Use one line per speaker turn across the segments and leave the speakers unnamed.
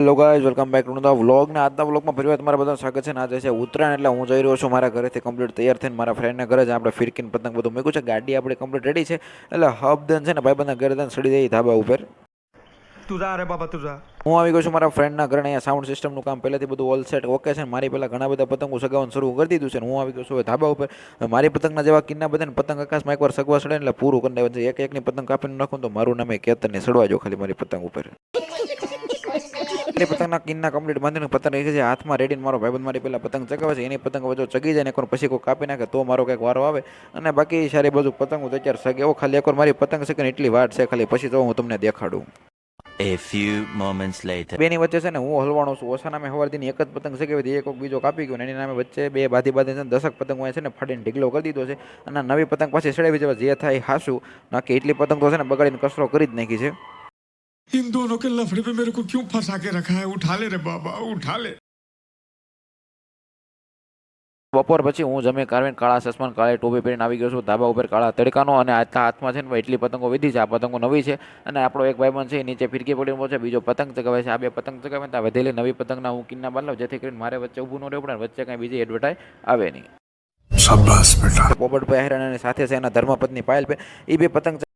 Hello guys, welcome back to the vlog. ને આજના વ્લોગમાં ફરી વાર તમારા બધાનું સ્વાગત છે. ને આજે છે ઉત્તરાયણ, એટલે હું જઈ રહ્યો છું મારા ઘરેથી કમ્પ્લીટ તૈયાર થઈને મારા ફ્રેન્ડના ઘરે જ. આપણે ફિરકીન પતંગ બધું મૂક્યું છે, ગાડી આપણી કમ્પ્લીટ રેડી છે. એટલે હબદન છે ને ભાઈબંધના ઘરે દન સડી જઈ ધાબા ઉપર.
તુજા રે બાબા તુજા.
હું આવી ગયો છું મારા ફ્રેન્ડના ઘરે. અહીંયા સાઉન્ડ સિસ્ટમનું કામ પહેલાથી બધું ઓલ સેટ ઓકે છે. મારી પહેલાં ઘણા બધા પતંગો સગાવવાનું શરૂ કરી દીધું છે. હું આવી ગયો છું હવે ધાબા ઉપર. મારી પતંગના જેવા કિન્ના બધા પતંગ આકાશમાં એકવાર સગવા સડે એટલે પૂરું કરી દેવાનું છે. એક એકની પતંગ કાપીને નાખું તો મારું નામે કેતનને સડવા જો ખાલી મારી પતંગ ઉપર. પતંગના કિન્ના કમ્પ્લીટ બાંધીને પતંગ રહી છે હાથમાં રેડીને મારો ભાઈબંધ મારી પહેલા પતંગ ચગાવે છે. એની પતંગ જો ચગી જાય ને એકવાર પછી કોઈ કાપી નાખે તો મારો કંઈક વારો આવે. અને બાકી સારી બાજુ પતંગ તો અત્યારે સગે એવો ખાલી એકવાર મારી પતંગ શકે ને એટલી વાટ છે ખાલી, પછી તો હું તમને દેખાડું.
A few moments later.
બેની વચ્ચે છે ને હું હલવાનો છું. ઓછા નામે સવારથી એક જ પતંગ સગાવી એક બીજો કાપી ગયો ને એની નામે વચ્ચે બે બાધી બાધી છે 10 પતંગ છે ને ફાડીને ઢીકલો કરી દીધો છે. અને નવી પતંગ પાછી સડાવી જવા જે થાય હાસું નાખી એટલી પતંગ તો છે ને બગાડીને કચરો કરી જ નાખી છે.
इन दोनों के लफड़े पे मेरे को क्यों फंसा के रखा है? उठा ले रे बाबा, उठा ले.
બપોર પછી હું જમે કારવીને કાળા ચશ્મા કાળી ટોપી પહેરીને આવી ગયો છું ધાબા ઉપર કાળા તડકાનો. અને આજના હાથમાં છે ને એટલી પતંગો વિધી છે. આ પતંગો નવી છે અને આપણો એક ભાઈબંધ છે નીચે ફિરકી પડીને છે, બીજો પતંગ ચગાવે છે. આ બે પતંગ ચગાવે ત્યાં વધેલી નવી પતંગના હું કિન્ના બાંધ લઉં જેથી કરીને મારે વચ્ચે ઊભું ન રહેવું પડે, વચ્ચે કાંઈ બીજી એડવર્ટાઈઝ આવે નહીં.
शाबाश बेटा.
પોપટભાઈ હેરાન સાથે છે એના ધર્મપત્ની પાયલ પે એ બે પતંગ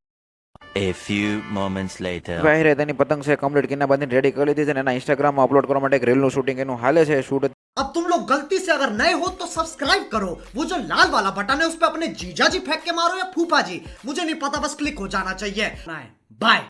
A few moments later.
પહેરે તેની પતંગ છે કમ્પ્લીટ કિન્ના બાંધીને રેડી કરી લીધી છે. અને એના ઇન્સ્ટાગ્રામમાં અપલોડ કરવા માટે એક રીલનું શૂટિંગ એનું હાલે છે. શૂટ
अब तुम लोग गलती से अगर नए हो तो सब्सक्राइब करो, वो जो लाल वाला बटन है उस पर अपने जीजा जी फेंक के मारो या फूफा जी, मुझे नहीं पता, बस क्लिक हो जाना चाहिए. बाय.